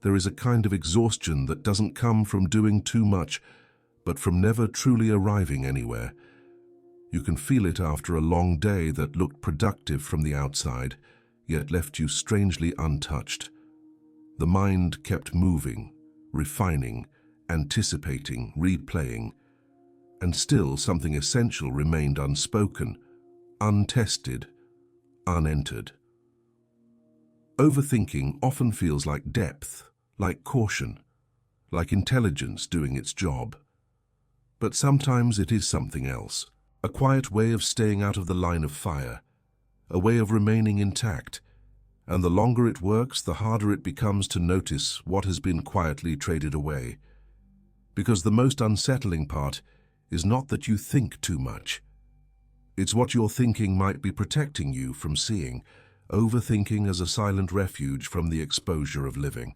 there is a kind of exhaustion that doesn't come from doing too much, but from never truly arriving anywhere. You can feel it after a long day that looked productive from the outside, yet left you strangely untouched. The mind kept moving, refining, anticipating, replaying, and still something essential remained unspoken, untested, unentered. Overthinking often feels like depth, like caution, like intelligence doing its job. But sometimes it is something else, a quiet way of staying out of the line of fire, a way of remaining intact, and the longer it works, the harder it becomes to notice what has been quietly traded away. Because the most unsettling part is not that you think too much. It's what your thinking might be protecting you from seeing, overthinking as a silent refuge from the exposure of living.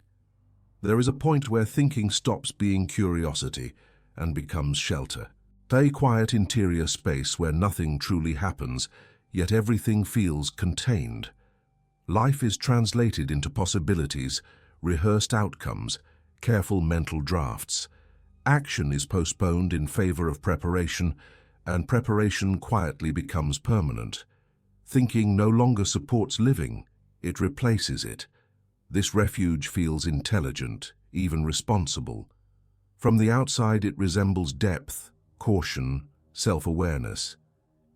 There is a point where thinking stops being curiosity and becomes shelter. A quiet interior space where nothing truly happens, yet everything feels contained. Life is translated into possibilities, rehearsed outcomes, careful mental drafts. Action is postponed in favor of preparation, and preparation quietly becomes permanent. Thinking no longer supports living, it replaces it. This refuge feels intelligent, even responsible. From the outside, it resembles depth, caution, self-awareness.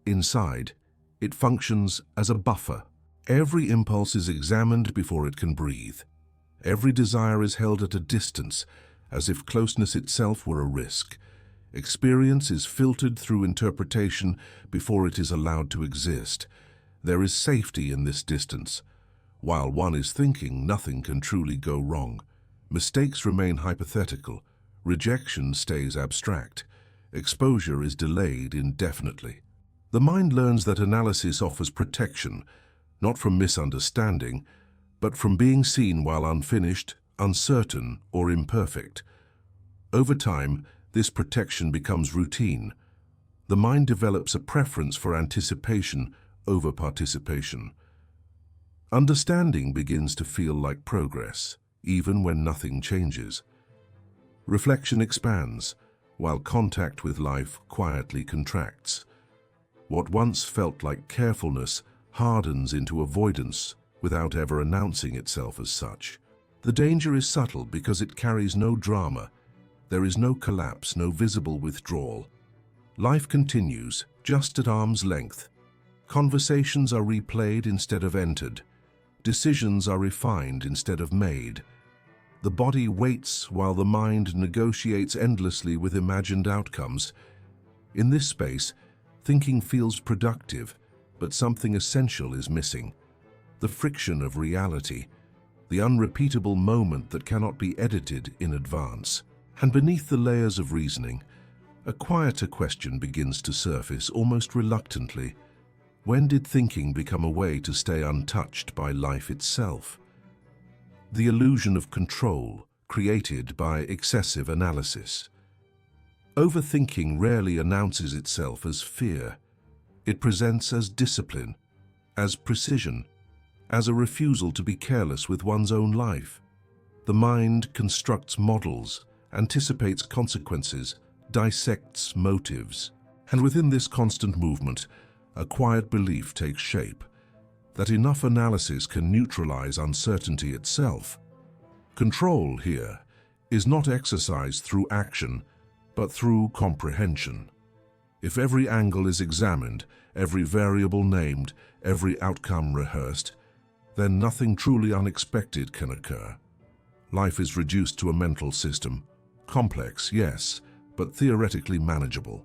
Inside, it functions as a buffer. Every impulse is examined before it can breathe. Every desire is held at a distance, as if closeness itself were a risk. Experience is filtered through interpretation before it is allowed to exist. There is safety in this distance. While one is thinking, nothing can truly go wrong. Mistakes remain hypothetical. Rejection stays abstract. Exposure is delayed indefinitely. The mind learns that analysis offers protection, not from misunderstanding, but from being seen while unfinished, uncertain, or imperfect. Over time, this protection becomes routine. The mind develops a preference for anticipation over participation. Understanding begins to feel like progress, even when nothing changes. Reflection expands, while contact with life quietly contracts. What once felt like carefulness hardens into avoidance without ever announcing itself as such. The danger is subtle because it carries no drama. There is no collapse, no visible withdrawal. Life continues, just at arm's length. Conversations are replayed instead of entered. Decisions are refined instead of made. The body waits while the mind negotiates endlessly with imagined outcomes. In this space, thinking feels productive, but something essential is missing. The friction of reality, the unrepeatable moment that cannot be edited in advance. And beneath the layers of reasoning, a quieter question begins to surface almost reluctantly. When did thinking become a way to stay untouched by life itself? The illusion of control created by excessive analysis. Overthinking rarely announces itself as fear. It presents as discipline, as precision, as a refusal to be careless with one's own life. The mind constructs models, anticipates consequences, dissects motives. And within this constant movement, a quiet belief takes shape that enough analysis can neutralize uncertainty itself. Control here is not exercised through action, but through comprehension. If every angle is examined, every variable named, every outcome rehearsed, then nothing truly unexpected can occur. Life is reduced to a mental system. Complex, yes, but theoretically manageable.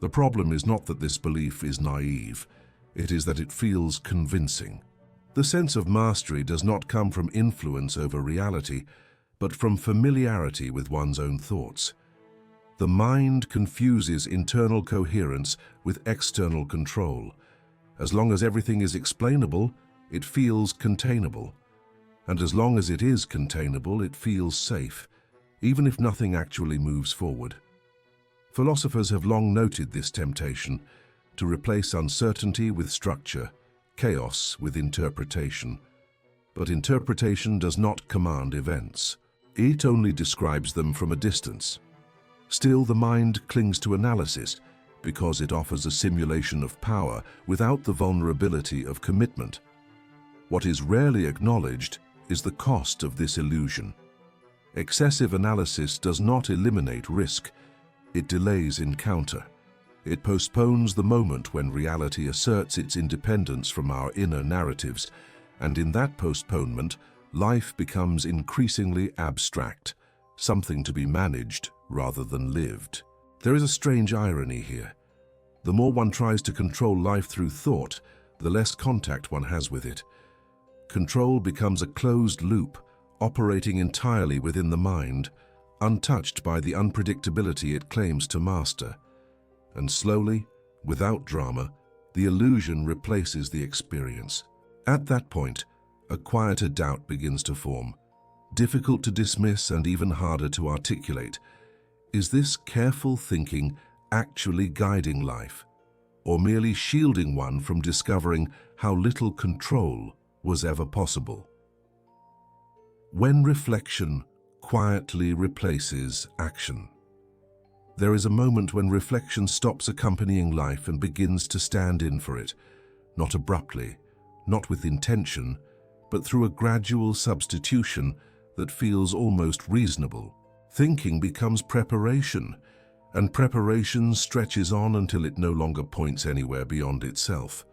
The problem is not that this belief is naive, it is that it feels convincing. The sense of mastery does not come from influence over reality, but from familiarity with one's own thoughts. The mind confuses internal coherence with external control. As long as everything is explainable, it feels containable. And as long as it is containable, it feels safe, even if nothing actually moves forward. Philosophers have long noted this temptation to replace uncertainty with structure, chaos with interpretation. But interpretation does not command events. It only describes them from a distance. Still, the mind clings to analysis because it offers a simulation of power without the vulnerability of commitment. What is rarely acknowledged is the cost of this illusion. Excessive analysis does not eliminate risk. It delays encounter. It postpones the moment when reality asserts its independence from our inner narratives, and in that postponement, life becomes increasingly abstract, something to be managed rather than lived. There is a strange irony here. The more one tries to control life through thought, the less contact one has with it. Control becomes a closed loop, operating entirely within the mind, untouched by the unpredictability it claims to master. And slowly, without drama, the illusion replaces the experience. At that point, a quieter doubt begins to form, difficult to dismiss and even harder to articulate. Is this careful thinking actually guiding life, or merely shielding one from discovering how little control was ever possible? When reflection quietly replaces action. There is a moment when reflection stops accompanying life and begins to stand in for it, not abruptly, not with intention, but through a gradual substitution that feels almost reasonable. Thinking becomes preparation, and preparation stretches on until it no longer points anywhere beyond itself.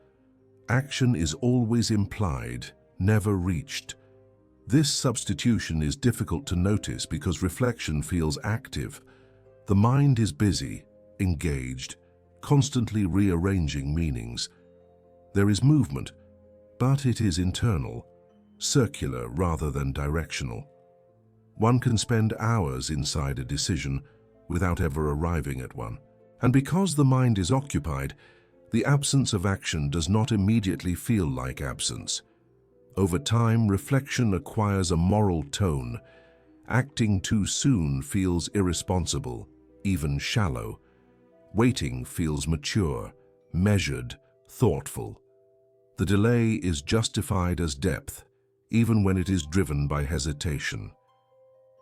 Action is always implied, never reached. This substitution is difficult to notice because reflection feels active. The mind is busy, engaged, constantly rearranging meanings. There is movement, but it is internal, circular rather than directional. One can spend hours inside a decision without ever arriving at one. And because the mind is occupied, the absence of action does not immediately feel like absence. Over time, reflection acquires a moral tone. Acting too soon feels irresponsible, even shallow. Waiting feels mature, measured, thoughtful. The delay is justified as depth, even when it is driven by hesitation.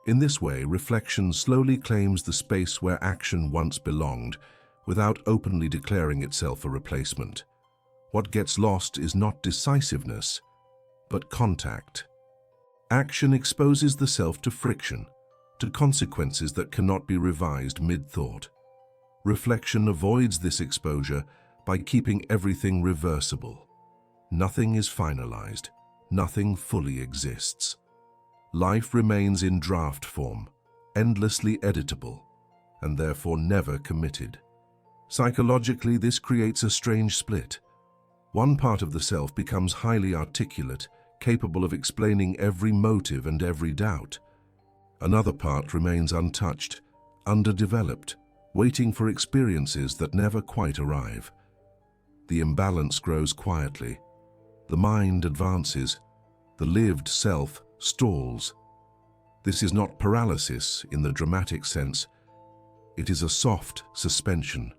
In this way, reflection slowly claims the space where action once belonged, without openly declaring itself a replacement. What gets lost is not decisiveness, but contact. Action exposes the self to friction, to consequences that cannot be revised mid-thought. Reflection avoids this exposure by keeping everything reversible. Nothing is finalized, nothing fully exists. Life remains in draft form, endlessly editable, and therefore never committed. Psychologically, this creates a strange split. One part of the self becomes highly articulate, capable of explaining every motive and every doubt. Another part remains untouched, underdeveloped, waiting for experiences that never quite arrive. The imbalance grows quietly. The mind advances. The lived self stalls. This is not paralysis in the dramatic sense. It is a soft suspension.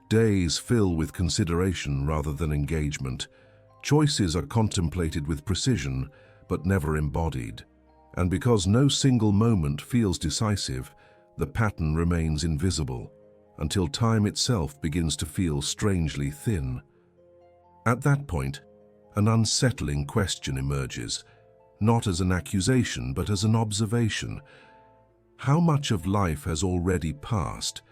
Days fill with consideration rather than engagement. Choices are contemplated with precision, but never embodied. And because no single moment feels decisive, the pattern remains invisible, until time itself begins to feel strangely thin. At that point, an unsettling question emerges, not as an accusation, but as an observation. How much of life has already passed,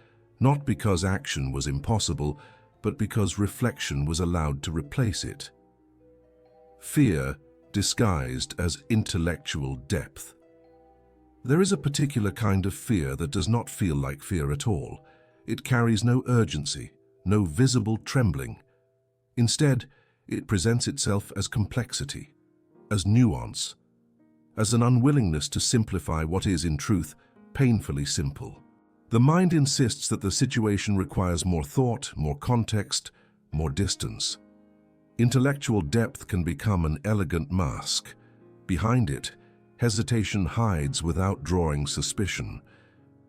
not because action was impossible, but because reflection was allowed to replace it? Fear disguised as intellectual depth. There is a particular kind of fear that does not feel like fear at all. It carries no urgency, no visible trembling. Instead, it presents itself as complexity, as nuance, as an unwillingness to simplify what is, in truth, painfully simple. The mind insists that the situation requires more thought, more context, more distance. Intellectual depth can become an elegant mask. Behind it, hesitation hides without drawing suspicion.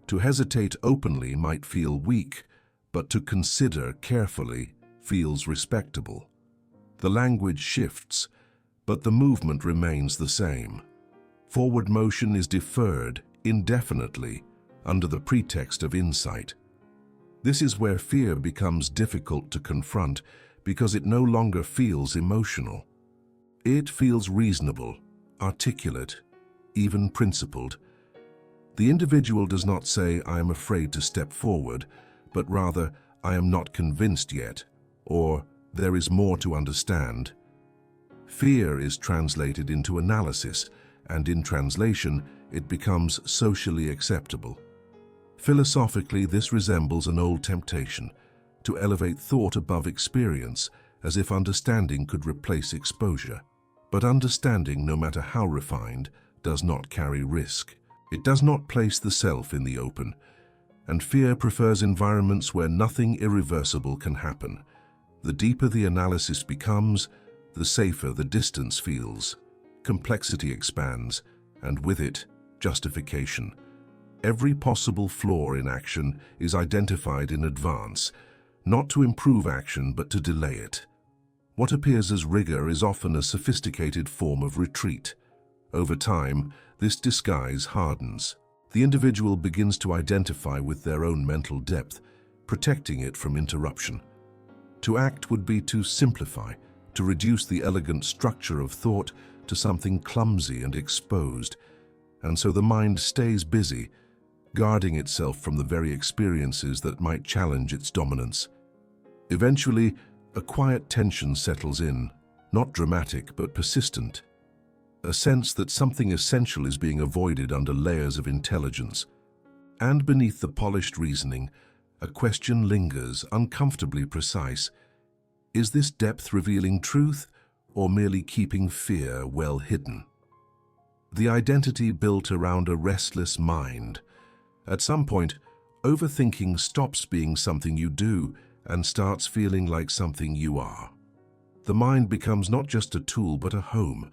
To hesitate openly might feel weak, but to consider carefully feels respectable. The language shifts, but the movement remains the same. Forward motion is deferred indefinitely under the pretext of insight. This is where fear becomes difficult to confront because it no longer feels emotional. It feels reasonable, articulate, even principled. The individual does not say, "I am afraid to step forward," but rather, "I am not convinced yet," or "there is more to understand." Fear is translated into analysis, and in translation, it becomes socially acceptable. Philosophically, this resembles an old temptation to elevate thought above experience, as if understanding could replace exposure. But understanding, no matter how refined, does not carry risk. It does not place the self in the open, and fear prefers environments where nothing irreversible can happen. The deeper the analysis becomes, the safer the distance feels. Complexity expands, and with it, justification. Every possible flaw in action is identified in advance, not to improve action but to delay it. What appears as rigor is often a sophisticated form of retreat. Over time, this disguise hardens. The individual begins to identify with their own mental depth, protecting it from interruption. To act would be to simplify, to reduce the elegant structure of thought to something clumsy and exposed, and so the mind stays busy, guarding itself from the very experiences that might challenge its dominance. Eventually, a quiet tension settles in, not dramatic but persistent. A sense that something essential is being avoided under layers of intelligence. And beneath the polished reasoning, a question lingers, uncomfortably precise. Is this depth revealing truth, or merely keeping fear well hidden? The identity built around a restless mind. At some point, overthinking stops being something you do and starts feeling like something you are. The mind becomes not just a tool but a home,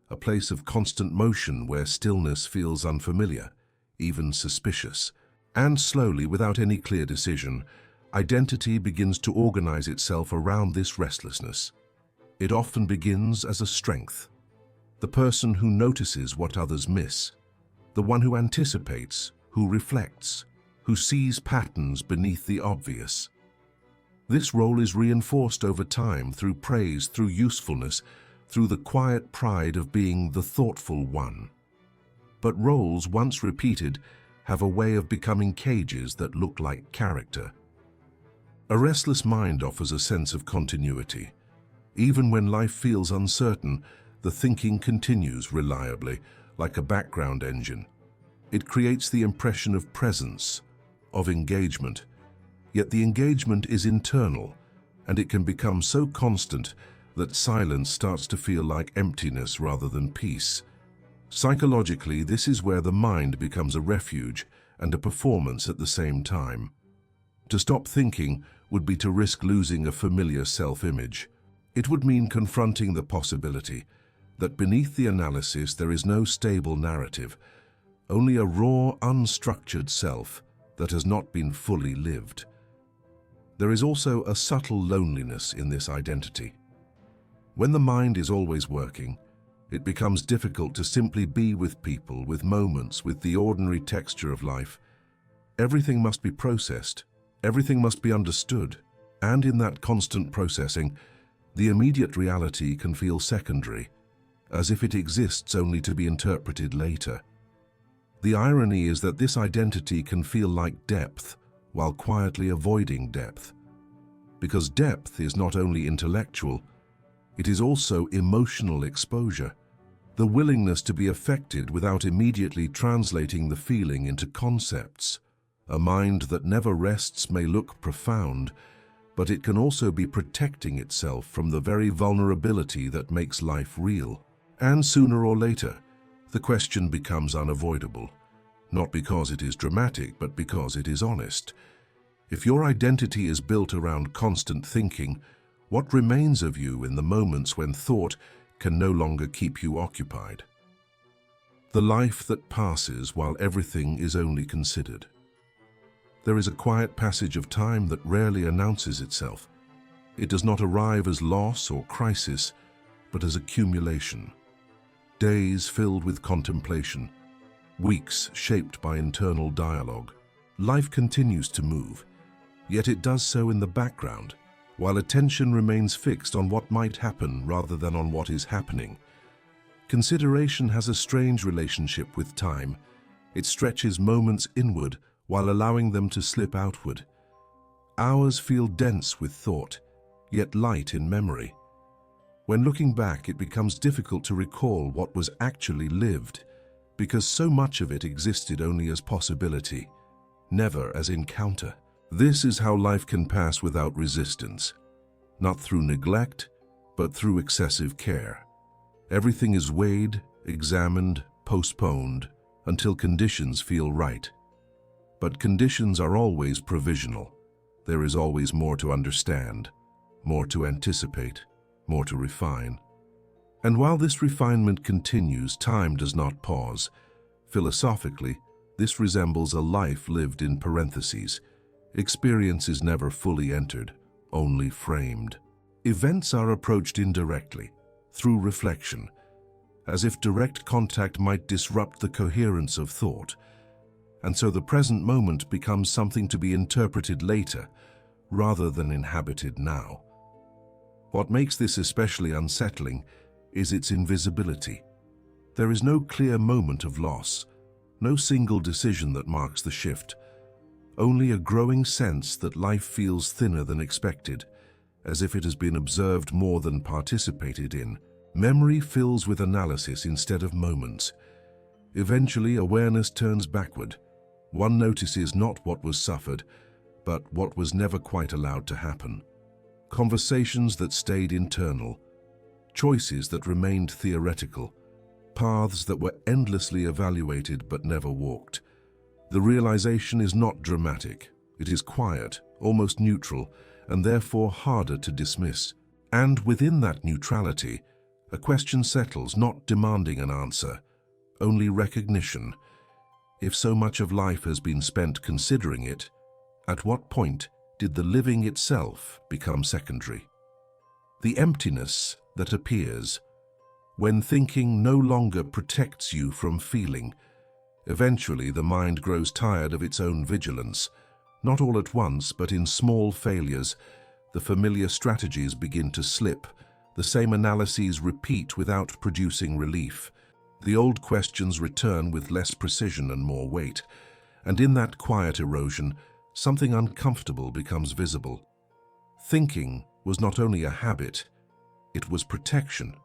a place of constant motion where stillness feels unfamiliar, even suspicious. And slowly, without any clear decision, identity begins to organize itself around this restlessness. It often begins as a strength. The person who notices what others miss, the one who anticipates, who reflects, who sees patterns beneath the obvious. This role is reinforced over time through praise, through usefulness, through the quiet pride of being the thoughtful one. But roles, once repeated, have a way of becoming cages that look like character. A restless mind offers a sense of continuity. Even when life feels uncertain, the thinking continues reliably, like a background engine. It creates the impression of presence, of engagement. Yet the engagement is internal, and it can become so constant that silence starts to feel like emptiness rather than peace. Psychologically, this is where the mind becomes a refuge and a performance at the same time. To stop thinking would be to risk losing a familiar self-image. It would mean confronting the possibility that beneath the analysis there is no stable narrative, only a raw, unstructured self that has not been fully lived. There is also a subtle loneliness in this identity. When the mind is always working, it becomes difficult to simply be with people, with moments, with the ordinary texture of life. Everything must be processed, everything must be understood, and in that constant processing, the immediate reality can feel secondary, as if it exists only to be interpreted later. The irony is that this identity can feel like depth, while quietly avoiding depth. Because depth is not only intellectual, it is also emotional exposure, the willingness to be affected without immediately translating the feeling into concepts. A mind that never rests may look profound, but it can also be protecting itself from the very vulnerability that makes life real. And sooner or later, the question becomes unavoidable, not because it is dramatic, but because it is honest. If your identity is built around constant thinking, what remains of you in the moments when thought can no longer keep you occupied? The life that passes while everything is only considered. There is a quiet passage of time that rarely announces itself. It does not arrive as loss or crisis, but as accumulation. Days filled with contemplation, weeks shaped by internal dialogue. Life continues to move, yet it does so in the background, while attention remains fixed on what might happen rather than on what is happening. Consideration has a strange relationship with time. It stretches moments inward while allowing them to slip outward. Hours feel dense with thought, yet light in memory. When looking back, it becomes difficult to recall what was actually lived, because so much of it existed only as possibility, never as encounter. This is how life can pass without resistance, not through neglect, but through excessive care. Everything is weighed, examined, postponed, until conditions feel right. But conditions are always provisional. There is always more to understand, more to anticipate, more to refine. And while this refinement continues, time does not pause. Philosophically, this resembles a life lived in parentheses. Experience is never fully entered, only framed. Events are approached indirectly, through reflection, as if direct contact might disrupt the coherence of thought. And so the present moment becomes something to be interpreted later, rather than inhabited now. What makes this especially unsettling is its invisibility. There is no clear moment of loss, no single decision that marks the shift, only a growing sense that life feels thinner than expected, as if it has been observed more than participated in. Memory fills with analysis instead of moments. Eventually, awareness turns backward. One notices not what was suffered, but what was never quite allowed to happen. Conversations that stayed internal, choices that remained theoretical, paths that were endlessly evaluated but never walked. The realization is not dramatic. It is quiet, almost neutral, and therefore harder to dismiss. And within that neutrality, a question settles, not demanding an answer, only recognition. If so much of life has been spent considering it, at what point did the living itself become secondary? The emptiness that appears when thinking no longer protects you from feeling. Eventually, the mind grows tired of its own vigilance. Not all at once, but in small failures, the familiar strategies begin to slip. The same analyses repeat without producing relief. The old questions return with less precision and more weight. And in that quiet erosion, something uncomfortable becomes visible. Thinking was not only a habit, it was protection.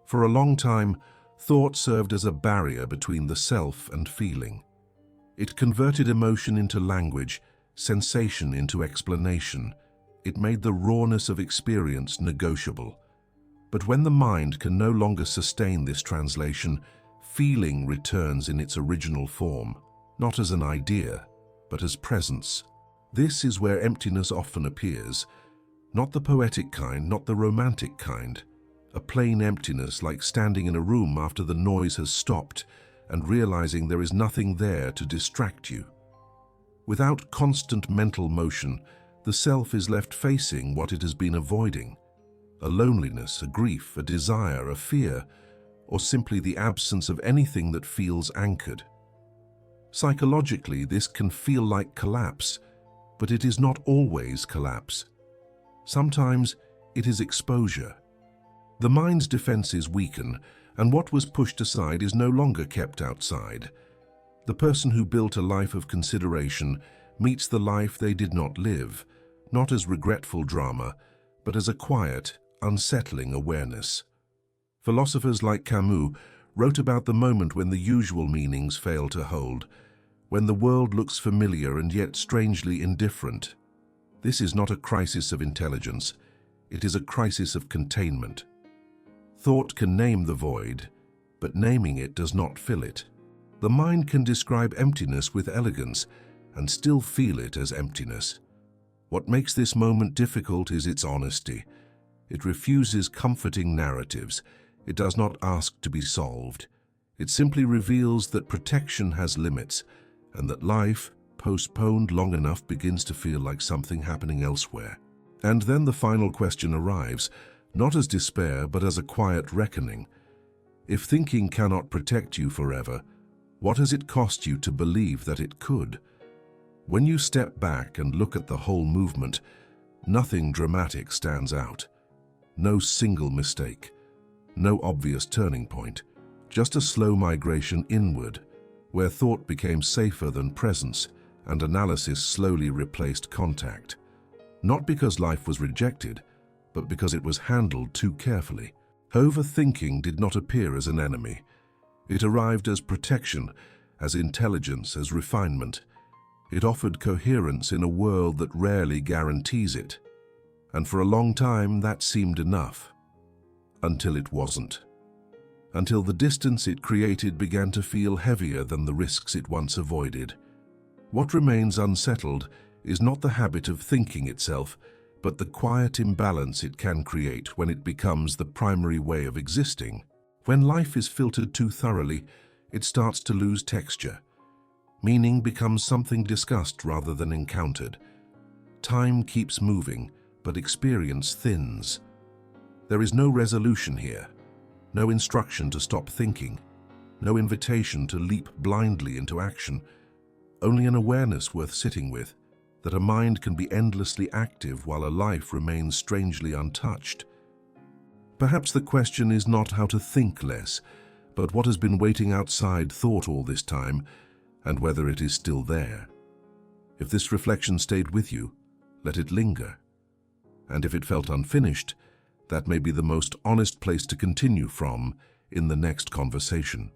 For a long time, thought served as a barrier between the self and feeling. It converted emotion into language, sensation into explanation. It made the rawness of experience negotiable. But when the mind can no longer sustain this translation, feeling returns in its original form, not as an idea, but as presence. This is where emptiness often appears, not the poetic kind, not the romantic kind. A plain emptiness, like standing in a room after the noise has stopped and realizing there is nothing there to distract you. Without constant mental motion, the self is left facing what it has been avoiding. A loneliness, a grief, a desire, a fear, or simply the absence of anything that feels anchored. Psychologically, this can feel like collapse, but it is not always collapse. Sometimes it is exposure. The mind's defenses weaken, and what was pushed aside is no longer kept outside. The person who built a life of consideration meets the life they did not live, not as regretful drama, but as a quiet, unsettling awareness. Philosophers like Camus wrote about the moment when the usual meanings fail to hold, when the world looks familiar and yet strangely indifferent. This is not a crisis of intelligence, it is a crisis of containment. Thought can name the void, but naming it does not fill it. The mind can describe emptiness with elegance and still feel it as emptiness. What makes this moment difficult is its honesty. It refuses comforting narratives. It does not ask to be solved. It simply reveals that protection has limits, and that life, postponed long enough, begins to feel like something happening elsewhere. And then the final question arrives. not as despair but as a quiet reckoning. If thinking cannot protect you forever, what has it cost you to believe that it could? When you step back and look at the whole movement, nothing dramatic stands out. No single mistake, no obvious turning point, just a slow migration inward, where thought became safer than presence and analysis slowly replaced contact. Not because life was rejected, but because it was handled too carefully. Overthinking did not appear as an enemy. It arrived as protection, as intelligence, as refinement. It offered coherence in a world that rarely guarantees it. And for a long time, that seemed enough. Until it wasn't. Until the distance it created began to feel heavier than the risks it once avoided. What remains unsettled is not the habit of thinking itself, but the quiet imbalance it can create when it becomes the primary way of existing. When life is filtered too thoroughly, it starts to lose texture. Meaning becomes something discussed rather than encountered. Time keeps moving, but experience thins. There is no resolution here, no instruction to stop thinking, no invitation to leap blindly into action, only an awareness worth sitting with, that a mind can be endlessly active while a life remains strangely untouched. Perhaps the question is not how to think less, but what has been waiting outside thought all this time, and whether it is still there. If this reflection stayed with you, let it linger. And if it felt unfinished, that may be the most honest place to continue from in the next conversation.